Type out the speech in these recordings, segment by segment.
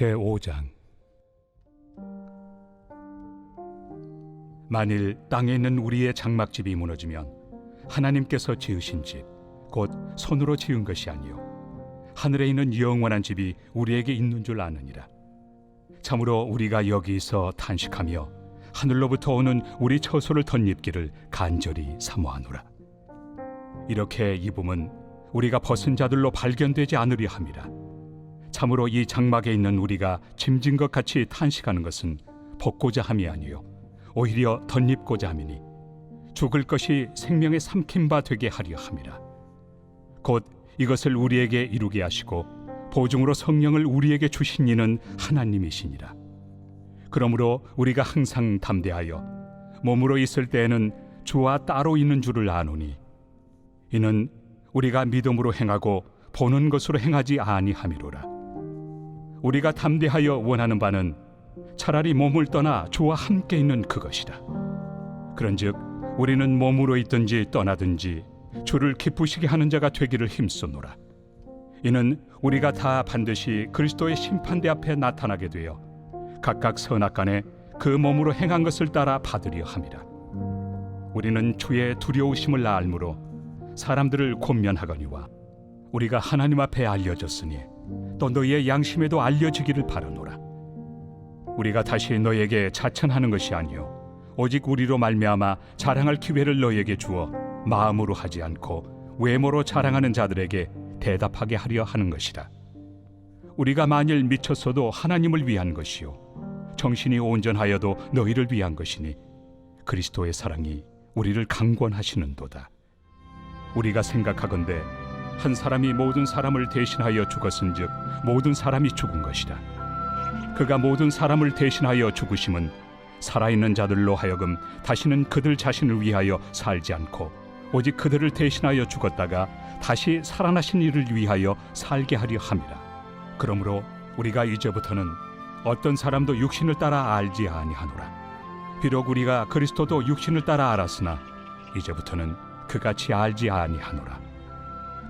제5장. 만일 땅에 있는 우리의 장막집이 무너지면 하나님께서 지으신 집, 곧 손으로 지은 것이 아니요 하늘에 있는 영원한 집이 우리에게 있는 줄 아느니라. 참으로 우리가 여기서 탄식하며 하늘로부터 오는 우리 처소를 덧입기를 간절히 사모하노라. 이렇게 입음은 우리가 벗은 자들로 발견되지 않으려 함이라. 참으로 이 장막에 있는 우리가 짐진 것 같이 탄식하는 것은 벗고자 함이 아니요 오히려 덧입고자 함이니 죽을 것이 생명의 삼킨 바 되게 하려 함이라. 곧 이것을 우리에게 이루게 하시고 보증으로 성령을 우리에게 주신 이는 하나님이시니라. 그러므로 우리가 항상 담대하여 몸으로 있을 때에는 주와 따로 있는 줄을 아노니 이는 우리가 믿음으로 행하고 보는 것으로 행하지 아니함이로라. 우리가 담대하여 원하는 바는 차라리 몸을 떠나 주와 함께 있는 그것이라. 그런즉 우리는 몸으로 있든지 떠나든지 주를 기쁘시게 하는 자가 되기를 힘쓰노라. 이는 우리가 다 반드시 그리스도의 심판대 앞에 나타나게 되어 각각 선악간에 그 몸으로 행한 것을 따라 받으려 함이라. 우리는 주의 두려우심을 알므로 사람들을 권면하거니와 우리가 하나님 앞에 알려졌으니 또 너희의 양심에도 알려지기를 바라노라. 우리가 다시 너희에게 자천하는 것이 아니요 오직 우리로 말미암아 자랑할 기회를 너희에게 주어 마음으로 하지 않고 외모로 자랑하는 자들에게 대답하게 하려 하는 것이라. 우리가 만일 미쳤어도 하나님을 위한 것이요 정신이 온전하여도 너희를 위한 것이니 그리스도의 사랑이 우리를 강권하시는도다. 우리가 생각하건대 한 사람이 모든 사람을 대신하여 죽었은즉 모든 사람이 죽은 것이라. 그가 모든 사람을 대신하여 죽으심은 살아있는 자들로 하여금 다시는 그들 자신을 위하여 살지 않고 오직 그들을 대신하여 죽었다가 다시 살아나신 이를 위하여 살게 하려 함이라. 그러므로 우리가 이제부터는 어떤 사람도 육신을 따라 알지 아니하노라. 비록 우리가 그리스도도 육신을 따라 알았으나 이제부터는 그같이 알지 아니하노라.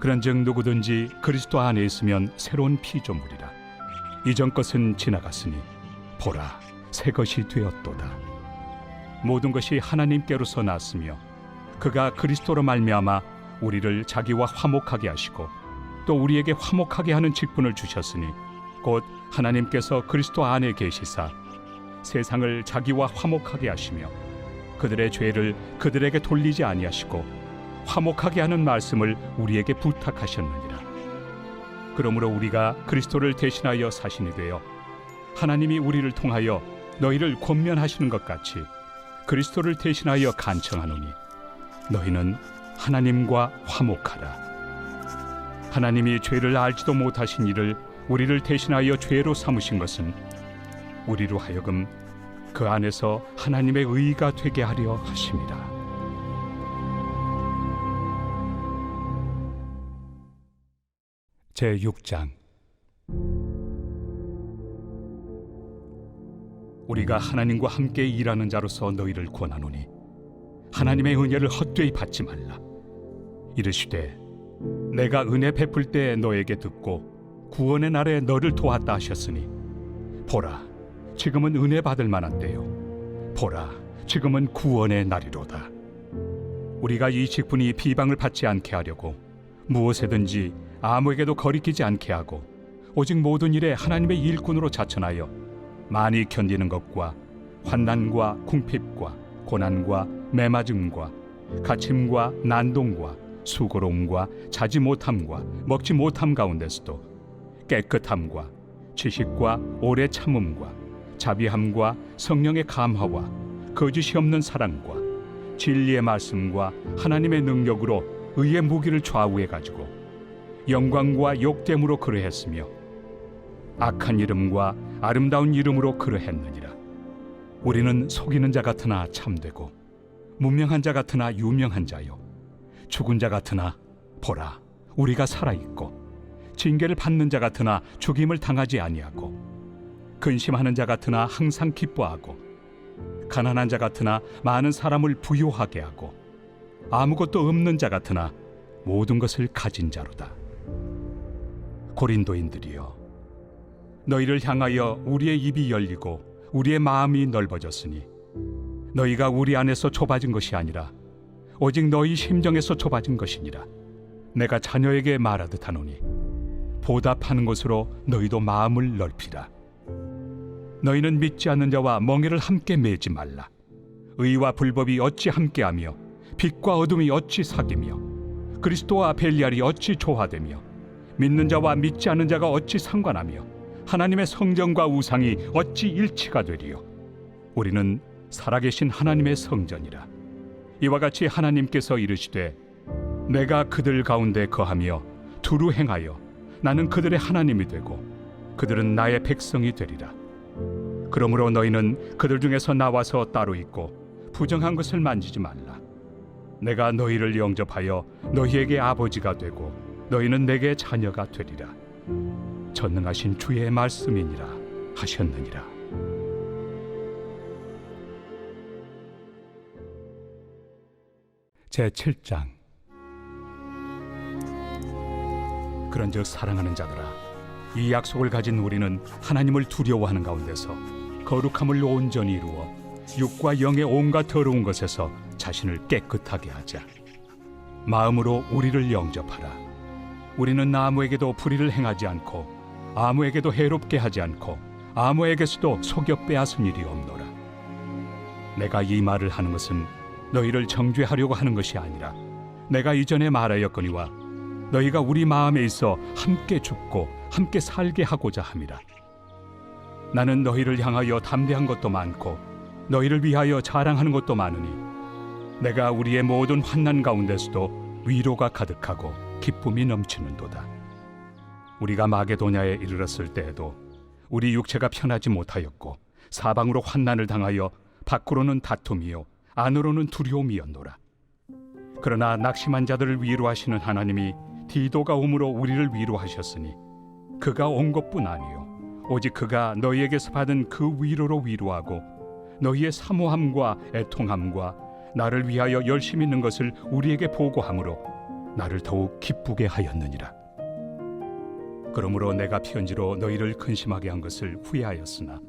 그런즉 누구든지 그리스도 안에 있으면 새로운 피조물이라. 이전 것은 지나갔으니 보라 새 것이 되었도다. 모든 것이 하나님께로서 났으며 그가 그리스도로 말미암아 우리를 자기와 화목하게 하시고 또 우리에게 화목하게 하는 직분을 주셨으니 곧 하나님께서 그리스도 안에 계시사 세상을 자기와 화목하게 하시며 그들의 죄를 그들에게 돌리지 아니하시고 화목하게 하는 말씀을 우리에게 부탁하셨느니라. 그러므로 우리가 그리스도를 대신하여 사신이 되어 하나님이 우리를 통하여 너희를 권면하시는 것 같이 그리스도를 대신하여 간청하노니 너희는 하나님과 화목하라. 하나님이 죄를 알지도 못하신 이를 우리를 대신하여 죄로 삼으신 것은 우리로 하여금 그 안에서 하나님의 의가 되게 하려 하심이라. 제6장. 우리가 하나님과 함께 일하는 자로서 너희를 권하노니 하나님의 은혜를 헛되이 받지 말라. 이르시되 내가 은혜 베풀 때 너에게 듣고 구원의 날에 너를 도왔다 하셨으니 보라 지금은 은혜 받을 만한 때요 보라 지금은 구원의 날이로다. 우리가 이 직분이 비방을 받지 않게 하려고 무엇에든지 아무에게도 거리끼지 않게 하고 오직 모든 일에 하나님의 일꾼으로 자천하여 많이 견디는 것과 환난과 궁핍과 고난과 매맞음과 갇힘과 난동과 수고로움과 자지 못함과 먹지 못함 가운데서도 깨끗함과 지식과 오래 참음과 자비함과 성령의 감화와 거짓이 없는 사랑과 진리의 말씀과 하나님의 능력으로 의의 무기를 좌우해 가지고 영광과 욕됨으로 그러했으며 악한 이름과 아름다운 이름으로 그러했느니라. 우리는 속이는 자 같으나 참되고 무명한 자 같으나 유명한 자요 죽은 자 같으나 보라 우리가 살아있고 징계를 받는 자 같으나 죽임을 당하지 아니하고 근심하는 자 같으나 항상 기뻐하고 가난한 자 같으나 많은 사람을 부요하게 하고 아무것도 없는 자 같으나 모든 것을 가진 자로다. 고린도인들이여 너희를 향하여 우리의 입이 열리고 우리의 마음이 넓어졌으니 너희가 우리 안에서 좁아진 것이 아니라 오직 너희 심정에서 좁아진 것이니라. 내가 자녀에게 말하듯 하노니 보답하는 것으로 너희도 마음을 넓히라. 너희는 믿지 않는 자와 멍에를 함께 매지 말라. 의와 불법이 어찌 함께하며 빛과 어둠이 어찌 사귀며 그리스도와 벨리알이 어찌 조화되며 믿는 자와 믿지 않는 자가 어찌 상관하며 하나님의 성전과 우상이 어찌 일치가 되리요. 우리는 살아계신 하나님의 성전이라. 이와 같이 하나님께서 이르시되 내가 그들 가운데 거하며 두루 행하여 나는 그들의 하나님이 되고 그들은 나의 백성이 되리라. 그러므로 너희는 그들 중에서 나와서 따로 있고 부정한 것을 만지지 말라. 내가 너희를 영접하여 너희에게 아버지가 되고 너희는 내게 자녀가 되리라. 전능하신 주의 말씀이니라 하셨느니라. 제7장. 그런즉 사랑하는 자들아, 이 약속을 가진 우리는 하나님을 두려워하는 가운데서 거룩함을 온전히 이루어 육과 영의 온갖 더러운 것에서 자신을 깨끗하게 하자. 마음으로 우리를 영접하라. 우리는 아무에게도 불의를 행하지 않고 아무에게도 해롭게 하지 않고 아무에게서도 속여 빼앗은 일이 없노라. 내가 이 말을 하는 것은 너희를 정죄하려고 하는 것이 아니라 내가 이전에 말하였거니와 너희가 우리 마음에 있어 함께 죽고 함께 살게 하고자 함이라. 나는 너희를 향하여 담대한 것도 많고 너희를 위하여 자랑하는 것도 많으니 내가 우리의 모든 환난 가운데서도 위로가 가득하고 기쁨이 넘치는도다. 우리가 마게도냐에 이르렀을 때에도 우리 육체가 편하지 못하였고 사방으로 환난을 당하여 밖으로는 다툼이요 안으로는 두려움이었노라. 그러나 낙심한 자들을 위로하시는 하나님이 디도가 오므로 우리를 위로하셨으니 그가 온 것뿐 아니요 오직 그가 너희에게서 받은 그 위로로 위로하고 너희의 사모함과 애통함과 나를 위하여 열심히 있는 것을 우리에게 보고함으로 나를 더욱 기쁘게 하였느니라. 그러므로 내가 편지로 너희를 근심하게 한 것을 후회하였으나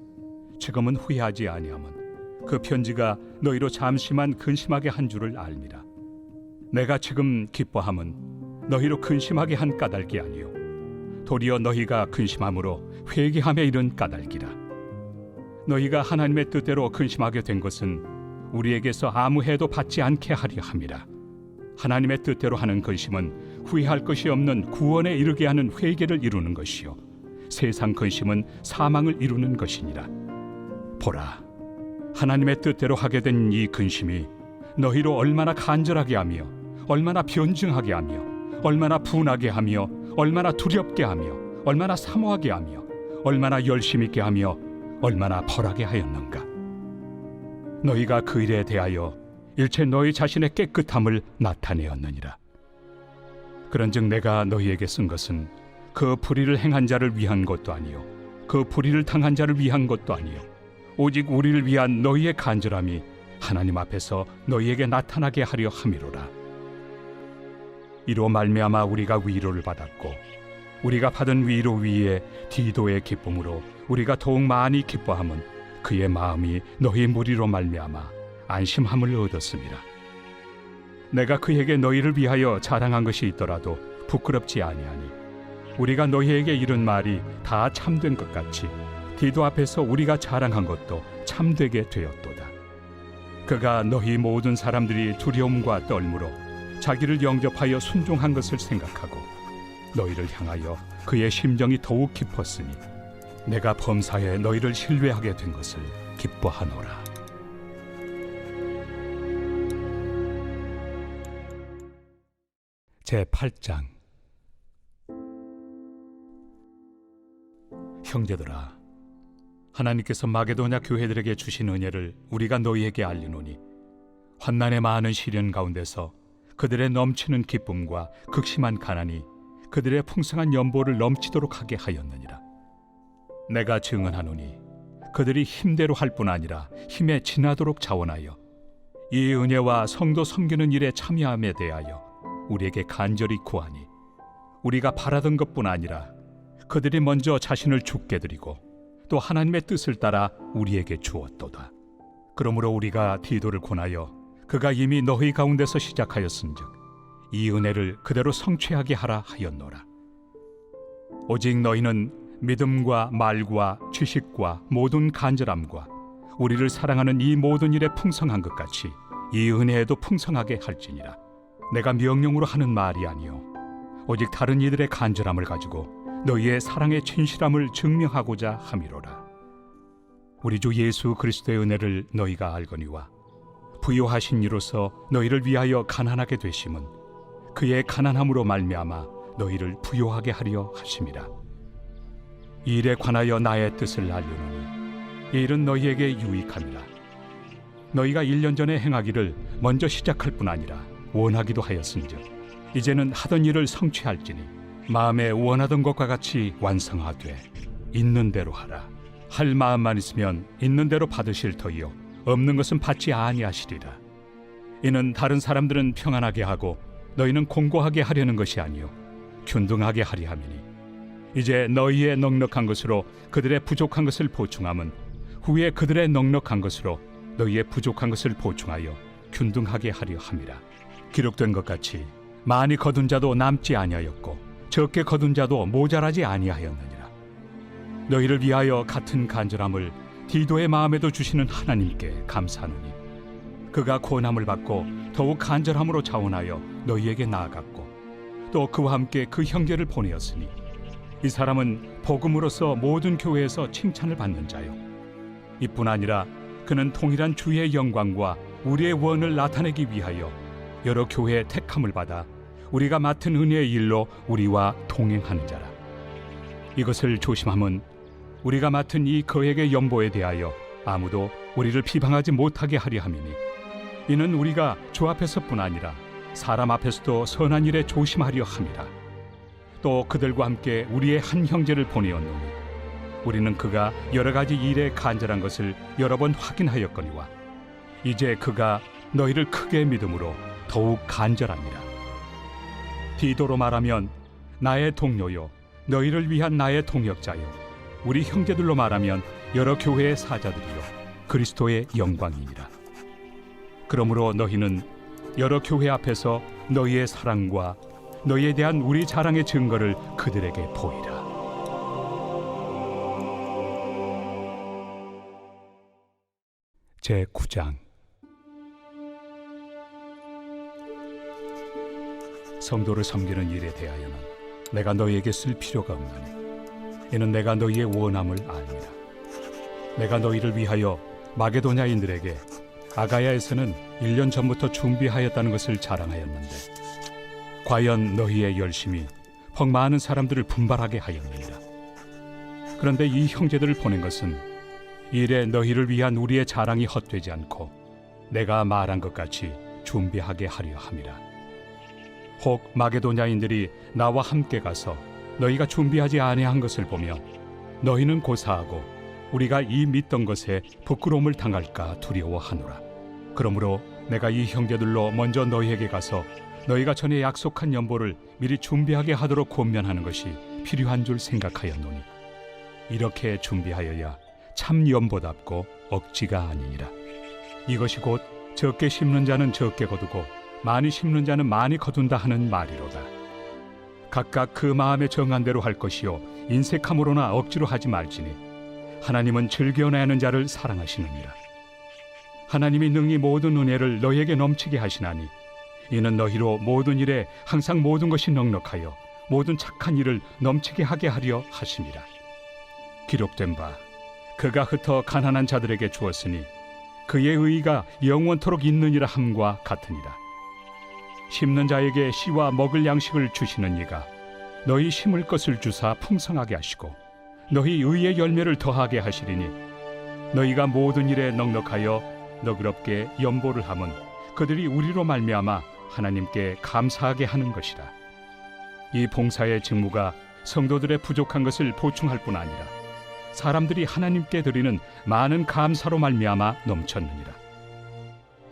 지금은 후회하지 아니함은 그 편지가 너희로 잠시만 근심하게 한 줄을 알미라. 내가 지금 기뻐함은 너희로 근심하게 한 까닭이 아니요 도리어 너희가 근심함으로 회개함에 이른 까닭이라. 너희가 하나님의 뜻대로 근심하게 된 것은 우리에게서 아무 해도 받지 않게 하려 함이라. 하나님의 뜻대로 하는 근심은 후회할 것이 없는 구원에 이르게 하는 회개를 이루는 것이요 세상 근심은 사망을 이루는 것이니라. 보라, 하나님의 뜻대로 하게 된 이 근심이 너희로 얼마나 간절하게 하며 얼마나 변증하게 하며 얼마나 분하게 하며 얼마나 두렵게 하며 얼마나 사모하게 하며 얼마나 열심 있게 하며 얼마나 벌하게 하였는가. 너희가 그 일에 대하여 일체 너희 자신의 깨끗함을 나타내었느니라. 그런즉 내가 너희에게 쓴 것은 그 불의를 행한 자를 위한 것도 아니요 그 불의를 당한 자를 위한 것도 아니요 오직 우리를 위한 너희의 간절함이 하나님 앞에서 너희에게 나타나게 하려 함이로라. 이로 말미암아 우리가 위로를 받았고 우리가 받은 위로 위에 디도의 기쁨으로 우리가 더욱 많이 기뻐함은 그의 마음이 너희 무리로 말미암아 안심함을 얻었습니다. 내가 그에게 너희를 위하여 자랑한 것이 있더라도 부끄럽지 아니하니 우리가 너희에게 이른 말이 다 참된 것 같이 디도 앞에서 우리가 자랑한 것도 참되게 되었도다. 그가 너희 모든 사람들이 두려움과 떨므로 자기를 영접하여 순종한 것을 생각하고 너희를 향하여 그의 심정이 더욱 깊었으니 내가 범사에 너희를 신뢰하게 된 것을 기뻐하노라. 제8장. 형제들아, 하나님께서 마게도냐 교회들에게 주신 은혜를 우리가 너희에게 알리노니 환난의 많은 시련 가운데서 그들의 넘치는 기쁨과 극심한 가난이 그들의 풍성한 연보를 넘치도록 하게 하였느니라. 내가 증언하노니 그들이 힘대로 할 뿐 아니라 힘에 지나도록 자원하여 이 은혜와 성도 섬기는 일에 참여함에 대하여 우리에게 간절히 구하니 우리가 바라던 것뿐 아니라 그들이 먼저 자신을 죽게 드리고 또 하나님의 뜻을 따라 우리에게 주었도다. 그러므로 우리가 디도를 권하여 그가 이미 너희 가운데서 시작하였은즉 이 은혜를 그대로 성취하게 하라 하였노라. 오직 너희는 믿음과 말과 지식과 모든 간절함과 우리를 사랑하는 이 모든 일에 풍성한 것 같이 이 은혜에도 풍성하게 할지니라. 내가 명령으로 하는 말이 아니요 오직 다른 이들의 간절함을 가지고 너희의 사랑의 진실함을 증명하고자 함이로라. 우리 주 예수 그리스도의 은혜를 너희가 알거니와 부요하신 이로서 너희를 위하여 가난하게 되심은 그의 가난함으로 말미암아 너희를 부요하게 하려 하심이라. 이 일에 관하여 나의 뜻을 알려노니 이 일은 너희에게 유익함이라. 너희가 1년 전에 행하기를 먼저 시작할 뿐 아니라 원하기도 하였은즉 이제는 하던 일을 성취할지니 마음에 원하던 것과 같이 완성하되 있는 대로 하라. 할 마음만 있으면 있는 대로 받으실 터이요 없는 것은 받지 아니하시리라. 이는 다른 사람들은 평안하게 하고 너희는 공고하게 하려는 것이 아니요 균등하게 하리 함이니 이제 너희의 넉넉한 것으로 그들의 부족한 것을 보충함은 후에 그들의 넉넉한 것으로 너희의 부족한 것을 보충하여 균등하게 하려 함이라. 기록된 것 같이 많이 거둔 자도 남지 아니하였고 적게 거둔 자도 모자라지 아니하였느니라. 너희를 위하여 같은 간절함을 디도의 마음에도 주시는 하나님께 감사하노니 그가 고난을 받고 더욱 간절함으로 자원하여 너희에게 나아갔고 또 그와 함께 그 형제를 보내었으니 이 사람은 복음으로서 모든 교회에서 칭찬을 받는 자요 이뿐 아니라 그는 통일한 주의 영광과 우리의 원을 나타내기 위하여 여러 교회의 택함을 받아 우리가 맡은 은혜의 일로 우리와 동행하는 자라. 이것을 조심함은 우리가 맡은 이 거액의 연보에 대하여 아무도 우리를 비방하지 못하게 하려 함이니 이는 우리가 주 앞에서뿐 아니라 사람 앞에서도 선한 일에 조심하려 함이라. 또 그들과 함께 우리의 한 형제를 보내었노니 우리는 그가 여러 가지 일에 간절한 것을 여러 번 확인하였거니와 이제 그가 너희를 크게 믿음으로 더욱 간절합니다. 디도로 말하면 나의 동료요 너희를 위한 나의 동역자요 우리 형제들로 말하면 여러 교회의 사자들이요 그리스도의 영광이니라. 그러므로 너희는 여러 교회 앞에서 너희의 사랑과 너희에 대한 우리 자랑의 증거를 그들에게 보이라. 제9장. 성도를 섬기는 일에 대하여는 내가 너희에게 쓸 필요가 없나니 이는 내가 너희의 원함을 아니라. 내가 너희를 위하여 마게도냐인들에게 아가야에서는 1년 전부터 준비하였다는 것을 자랑하였는데 과연 너희의 열심이 퍽 많은 사람들을 분발하게 하였느니라. 그런데 이 형제들을 보낸 것은 이 일에 너희를 위한 우리의 자랑이 헛되지 않고 내가 말한 것 같이 준비하게 하려 함이라. 혹 마게도냐인들이 나와 함께 가서 너희가 준비하지 아니한 것을 보며 너희는 고사하고 우리가 이 믿던 것에 부끄러움을 당할까 두려워하노라. 그러므로 내가 이 형제들로 먼저 너희에게 가서 너희가 전에 약속한 연보를 미리 준비하게 하도록 권면하는 것이 필요한 줄 생각하였노니 이렇게 준비하여야 참 연보답고 억지가 아니니라. 이것이 곧 적게 심는 자는 적게 거두고 많이 심는 자는 많이 거둔다 하는 말이로다. 각각 그 마음에 정한 대로 할 것이요 인색함으로나 억지로 하지 말지니 하나님은 즐겨내는 자를 사랑하시느니라. 하나님이 능히 모든 은혜를 너희에게 넘치게 하시나니 이는 너희로 모든 일에 항상 모든 것이 넉넉하여 모든 착한 일을 넘치게 하게 하려 하심이라. 기록된 바 그가 흩어 가난한 자들에게 주었으니 그의 의의가 영원토록 있느니라 함과 같으니라. 심는 자에게 씨와 먹을 양식을 주시는 이가 너희 심을 것을 주사 풍성하게 하시고 너희 의의 열매를 더하게 하시리니 너희가 모든 일에 넉넉하여 너그럽게 연보를 함은 그들이 우리로 말미암아 하나님께 감사하게 하는 것이라. 이 봉사의 직무가 성도들의 부족한 것을 보충할 뿐 아니라 사람들이 하나님께 드리는 많은 감사로 말미암아 넘쳤느니라.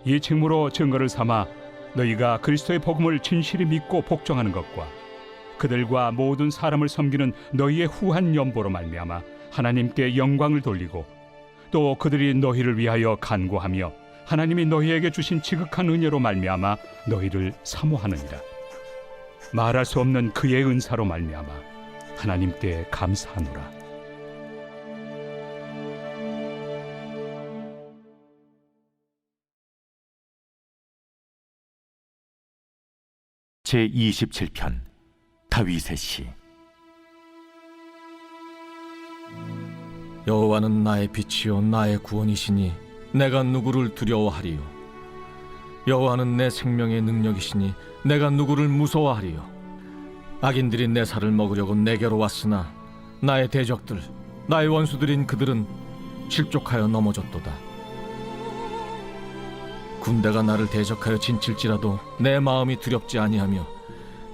이 직무로 증거를 삼아 너희가 그리스도의 복음을 진실히 믿고 복종하는 것과 그들과 모든 사람을 섬기는 너희의 후한 연보로 말미암아 하나님께 영광을 돌리고 또 그들이 너희를 위하여 간구하며 하나님이 너희에게 주신 지극한 은혜로 말미암아 너희를 사모하느니라. 말할 수 없는 그의 은사로 말미암아 하나님께 감사하노라. 제27편 다윗의 시. 여호와는 나의 빛이요 나의 구원이시니 내가 누구를 두려워하리요. 여호와는 내 생명의 능력이시니 내가 누구를 무서워하리요. 악인들이 내 살을 먹으려고 내게로 왔으나 나의 대적들 나의 원수들인 그들은 실족하여 넘어졌도다. 군대가 나를 대적하여 진칠지라도 내 마음이 두렵지 아니하며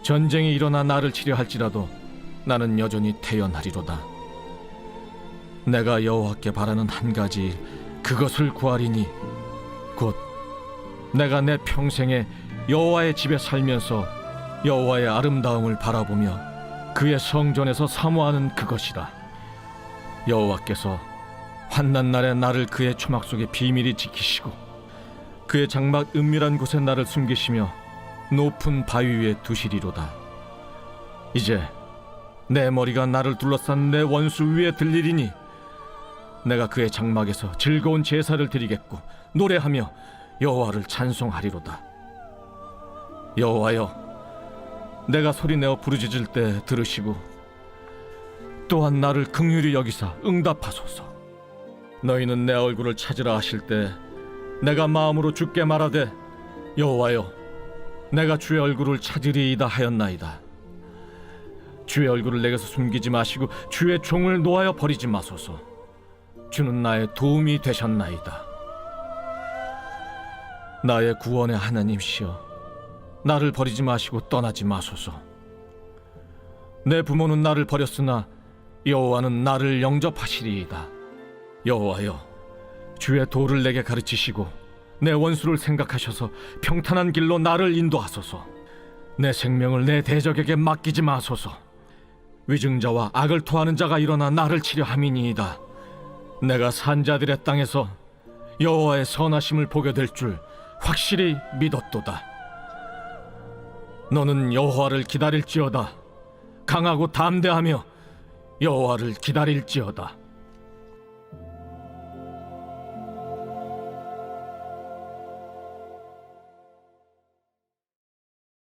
전쟁이 일어나 나를 치려 할지라도 나는 여전히 태연하리로다. 내가 여호와께 바라는 한 가지 일, 그것을 구하리니 곧 내가 내 평생에 여호와의 집에 살면서 여호와의 아름다움을 바라보며 그의 성전에서 사모하는 그것이라. 여호와께서 환난 날에 나를 그의 초막 속에 비밀히 지키시고 그의 장막 은밀한 곳에 나를 숨기시며 높은 바위 위에 두시리로다. 이제 내 머리가 나를 둘러싼 내 원수 위에 들리리니 내가 그의 장막에서 즐거운 제사를 드리겠고 노래하며 여호와를 찬송하리로다. 여호와여, 내가 소리내어 부르짖을 때 들으시고 또한 나를 긍휼히 여기사 응답하소서. 너희는 내 얼굴을 찾으라 하실 때 내가 마음으로 주께 말하되 여호와여, 내가 주의 얼굴을 찾으리이다 하였나이다. 주의 얼굴을 내게서 숨기지 마시고 주의 종을 놓아여 버리지 마소서. 주는 나의 도움이 되셨나이다. 나의 구원의 하나님시여, 나를 버리지 마시고 떠나지 마소서. 내 부모는 나를 버렸으나 여호와는 나를 영접하시리이다. 여호와여, 주의 도를 내게 가르치시고 내 원수를 생각하셔서 평탄한 길로 나를 인도하소서. 내 생명을 내 대적에게 맡기지 마소서. 위증자와 악을 토하는 자가 일어나 나를 치려 함이니이다. 내가 산자들의 땅에서 여호와의 선하심을 보게 될 줄 확실히 믿었도다. 너는 여호와를 기다릴지어다. 강하고 담대하며 여호와를 기다릴지어다.